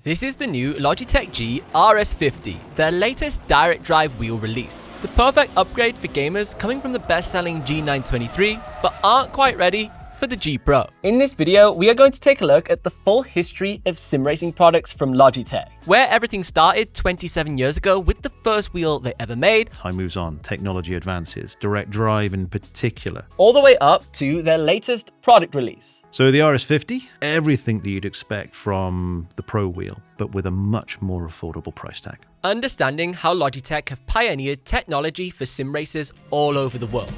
This is the new Logitech G RS-50, their latest direct drive wheel release. The perfect upgrade for gamers coming from the best-selling G923, but aren't quite ready for the G Pro. In this video, we are going to take a look at the full history of sim racing products from Logitech, where everything started 27 years ago with the first wheel they ever made. Time moves on, technology advances, direct drive in particular, All the way up to their latest product release. So the RS-50, everything that you'd expect from the Pro Wheel, but with a much more affordable price tag. Understanding how Logitech have pioneered technology for sim racers all over the world.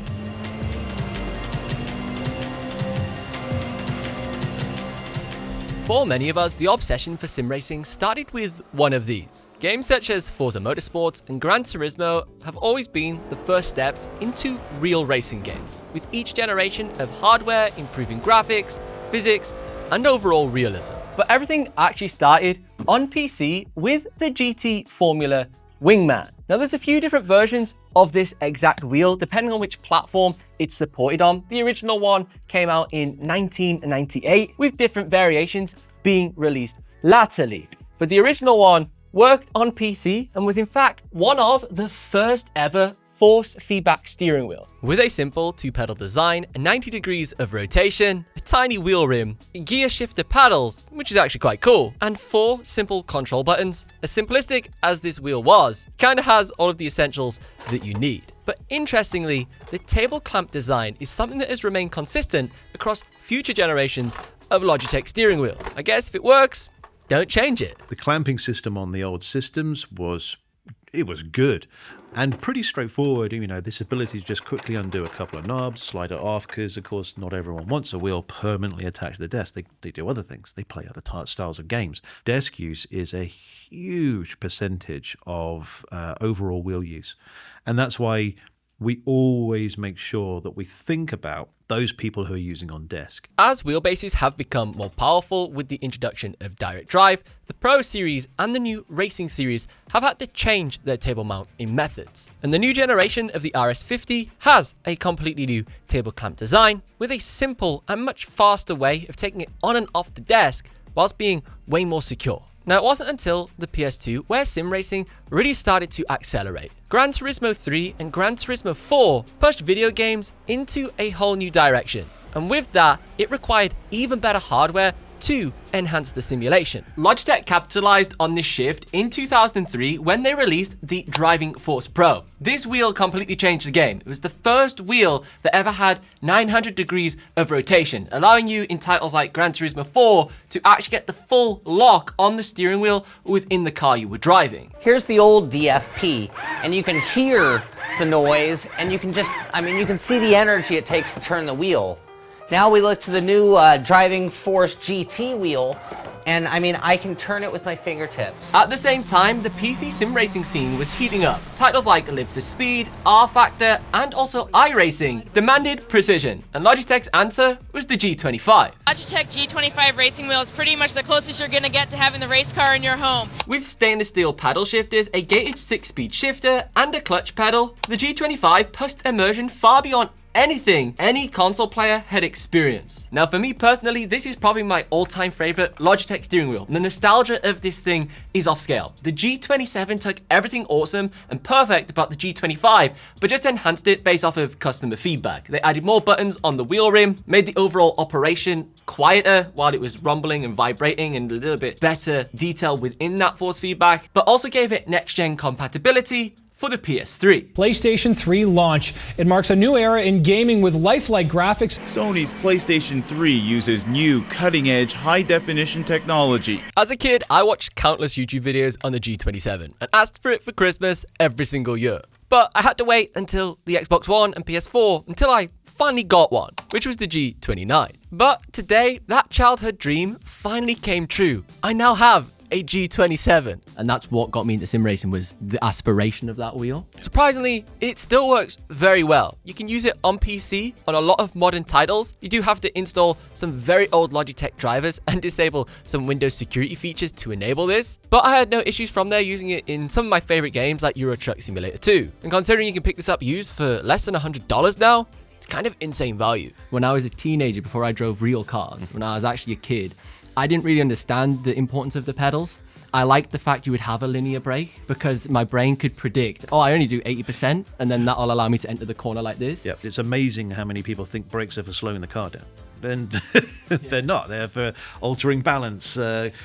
For many of us, the obsession for sim racing started with one of these. Games such as Forza Motorsport and Gran Turismo have always been the first steps into real racing games, with each generation of hardware improving graphics, physics, and overall realism. But everything actually started on PC with the GT Formula Wingman. Now there's a few different versions of this exact wheel depending on which platform it's supported on. The original one came out in 1998 with different variations being released latterly. But the original one worked on PC and was in fact one of the first ever force feedback steering wheel. With a simple 2-pedal design, 90 degrees of rotation, a tiny wheel rim, gear shifter paddles, which is actually quite cool, and 4 simple control buttons. As simplistic as this wheel was, kinda has all of the essentials that you need. But interestingly, the table clamp design is something that has remained consistent across future generations of Logitech steering wheels. I guess if it works, don't change it. The clamping system on the old systems was good and pretty straightforward. You know, this ability to just quickly undo a couple of knobs, slide it off, because of course not everyone wants a wheel permanently attached to the desk. They do other things. They play other styles of games. Desk use is a huge percentage of overall wheel use, and that's why we always make sure that we think about those people who are using on desk. As wheelbases have become more powerful with the introduction of direct drive, the Pro Series and the new Racing Series have had to change their table mounting methods. And the new generation of the RS-50 has a completely new table clamp design with a simple and much faster way of taking it on and off the desk whilst being way more secure. Now, it wasn't until the PS2 where sim racing really started to accelerate. Gran Turismo 3 and Gran Turismo 4 pushed video games into a whole new direction. And with that, it required even better hardware to enhance the simulation. Logitech capitalized on this shift in 2003 when they released the Driving Force Pro. This wheel completely changed the game. It was the first wheel that ever had 900 degrees of rotation, allowing you in titles like Gran Turismo 4 to actually get the full lock on the steering wheel within the car you were driving. Here's the old DFP, and you can hear the noise, and you can just, you can see the energy it takes to turn the wheel. Now we look to the new Driving Force GT wheel, and I can turn it with my fingertips. At the same time, the PC sim racing scene was heating up. Titles like Live for Speed, R Factor, and also iRacing demanded precision, and Logitech's answer was the G25. Logitech G25 Racing Wheel is pretty much the closest you're gonna get to having the race car in your home. With stainless steel paddle shifters, a gated 6-speed shifter, and a clutch pedal, the G25 pushed immersion far beyond anything any console player had experienced. Now for me personally, this is probably my all-time favorite Logitech steering wheel. The nostalgia of this thing is off scale. The G27 took everything awesome and perfect about the G25, but just enhanced it based off of customer feedback. They added more buttons on the wheel rim, made the overall operation quieter while it was rumbling and vibrating, and a little bit better detail within that force feedback, but also gave it next-gen compatibility for the PS3. PlayStation 3 launch. It marks a new era in gaming with lifelike graphics. Sony's PlayStation 3 uses new cutting-edge high-definition technology. As a kid, I watched countless YouTube videos on the G27 and asked for it for Christmas every single year. But I had to wait until the Xbox One and PS4 until I finally got one, which was the G29. But today, that childhood dream finally came true. I now have a G27. And that's what got me into sim racing, was the aspiration of that wheel. Surprisingly, it still works very well. You can use it on PC on a lot of modern titles. You do have to install some very old Logitech drivers and disable some Windows security features to enable this. But I had no issues from there using it in some of my favorite games like Euro Truck Simulator 2. And considering you can pick this up used for less than $100 now, it's kind of insane value. When I was a teenager, before I drove real cars, when I was actually a kid, I didn't really understand the importance of the pedals. I liked the fact you would have a linear brake because my brain could predict, oh, I only do 80%, and then that'll allow me to enter the corner like this. Yep, it's amazing how many people think brakes are for slowing the car down. And they're not. They're for altering balance,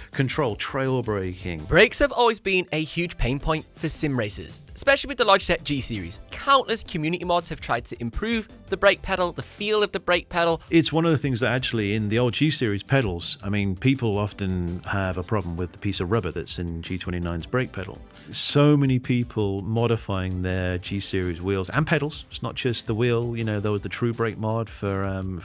control, trail braking. Brakes have always been a huge pain point for sim racers, especially with the Logitech G series. Countless community mods have tried to improve the brake pedal, the feel of the brake pedal. It's one of the things that actually in the old G series pedals, I mean, people often have a problem with the piece of rubber that's in G29's brake pedal. So many people modifying their G series wheels and pedals. It's not just the wheel, you know, there was the True Brake mod for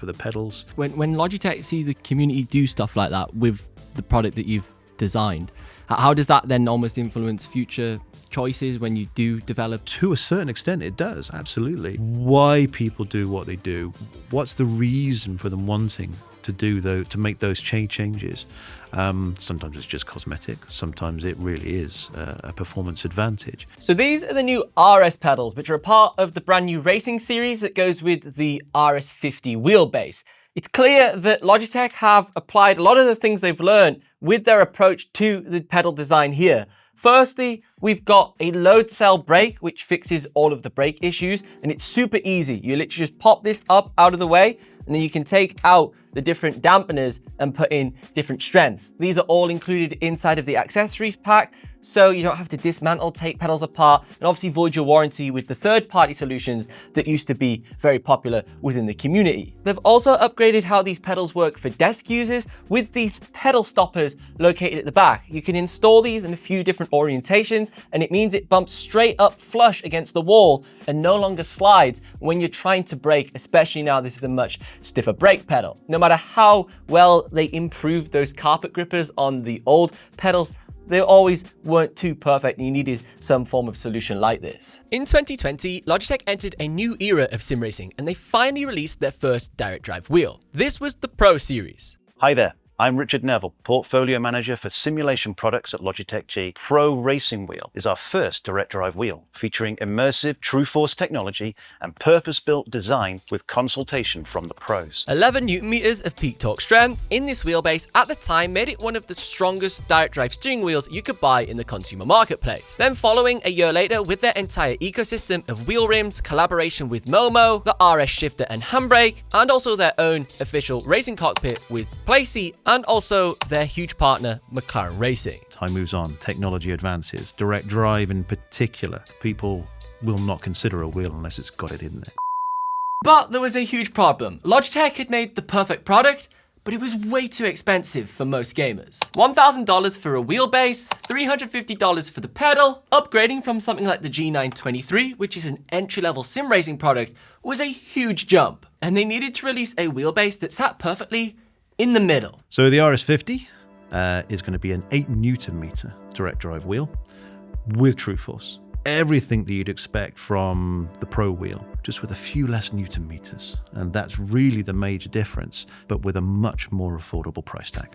the pedals. When Logitech see the community do stuff like that with the product that you've designed, how does that then almost influence future choices when you do develop? To a certain extent, it does, absolutely. Why people do what they do, what's the reason for them wanting to make those changes? Sometimes it's just cosmetic, sometimes it really is a performance advantage. So these are the new RS pedals, which are a part of the brand new racing series that goes with the RS-50 wheelbase. It's clear that Logitech have applied a lot of the things they've learned with their approach to the pedal design here. Firstly, we've got a load cell brake, which fixes all of the brake issues, and it's super easy. You literally just pop this up out of the way, and then you can take out the different dampeners and put in different strengths. These are all included inside of the accessories pack, so you don't have to dismantle, take pedals apart, and obviously void your warranty with the third-party solutions that used to be very popular within the community. They've also upgraded how these pedals work for desk users with these pedal stoppers located at the back. You can install these in a few different orientations, and it means it bumps straight up flush against the wall and no longer slides when you're trying to brake, especially now this is a much stiffer brake pedal. No matter how well they improved those carpet grippers on the old pedals, they always weren't too perfect and you needed some form of solution like this. In 2020, Logitech entered a new era of sim racing and they finally released their first direct drive wheel. This was the Pro series. Hi there. I'm Richard Neville, Portfolio Manager for Simulation Products at Logitech G Pro Racing Wheel. Is our first direct drive wheel, featuring immersive trueforce technology and purpose-built design with consultation from the pros. 11 Newton meters of peak torque strength in this wheelbase at the time made it one of the strongest direct drive steering wheels you could buy in the consumer marketplace. Then following a year later with their entire ecosystem of wheel rims, collaboration with Momo, the RS shifter and handbrake, and also their own official racing cockpit with Placey, and also their huge partner, McLaren Racing. Time moves on, technology advances, direct drive in particular. People will not consider a wheel unless it's got it in there. But there was a huge problem. Logitech had made the perfect product, but it was way too expensive for most gamers. $1,000 for a wheelbase, $350 for the pedal. Upgrading from something like the G923, which is an entry-level sim racing product, was a huge jump. And they needed to release a wheelbase that sat perfectly in the middle. So the RS-50 is going to be an 8 Newton meter direct drive wheel with trueforce. Everything that you'd expect from the Pro wheel, just with a few less Newton meters. And that's really the major difference, but with a much more affordable price tag.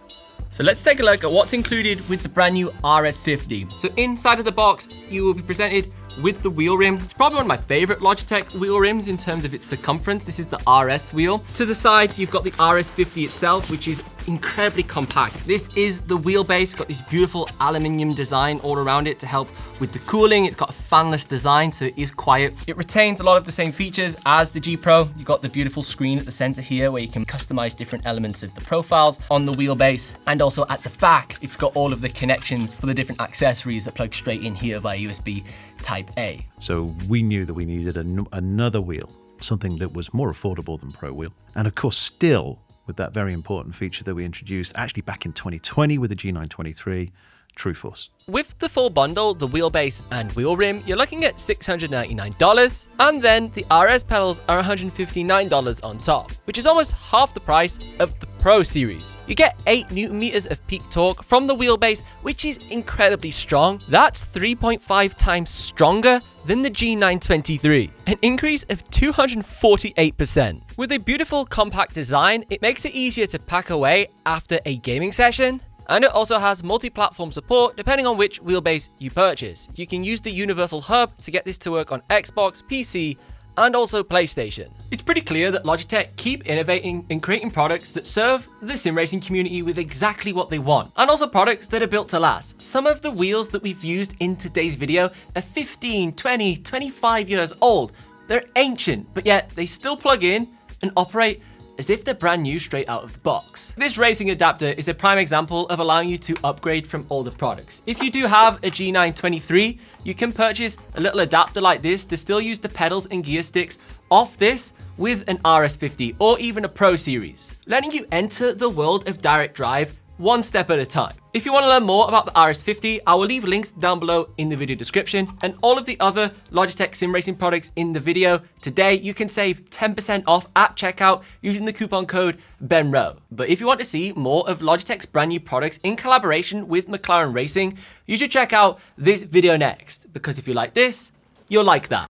So let's take a look at what's included with the brand new RS-50. So inside of the box, you will be presented with the wheel rim. It's probably one of my favorite Logitech wheel rims in terms of its circumference. This is the RS wheel. To the side, you've got the RS-50 itself, which is incredibly compact. This is the wheelbase, got this beautiful aluminium design all around it to help with the cooling. It's got a fanless design, so it is quiet. It retains a lot of the same features as the G Pro. You've got the beautiful screen at the center here where you can customize different elements of the profiles on the wheelbase. And also at the back, it's got all of the connections for the different accessories that plug straight in here via USB Type A. So we knew that we needed another wheel, something that was more affordable than Pro wheel. And of course, still with that very important feature that we introduced actually back in 2020 with the G923, trueforce. With the full bundle, the wheelbase and wheel rim, you're looking at $699, and then the RS pedals are $159 on top, which is almost half the price of the Pro series. You get 8 Newton meters of peak torque from the wheelbase, which is incredibly strong. That's 3.5 times stronger than the G923, an increase of 248%. With a beautiful compact design, it makes it easier to pack away after a gaming session. And it also has multi-platform support depending on which wheelbase you purchase. You can use the Universal Hub to get this to work on Xbox, PC, and also PlayStation. It's pretty clear that Logitech keep innovating and creating products that serve the sim racing community with exactly what they want, and also products that are built to last. Some of the wheels that we've used in today's video are 15, 20, 25 years old. They're ancient, but yet they still plug in and operate as if they're brand new straight out of the box. This racing adapter is a prime example of allowing you to upgrade from older products. If you do have a G923, you can purchase a little adapter like this to still use the pedals and gear sticks off this with an RS-50 or even a Pro Series, letting you enter the world of direct drive one step at a time. If you want to learn more about the RS-50, I will leave links down below in the video description, and all of the other Logitech sim racing products in the video. Today, you can save 10% off at checkout using the coupon code BENROW. But if you want to see more of Logitech's brand new products in collaboration with McLaren Racing, you should check out this video next, because if you like this, you'll like that.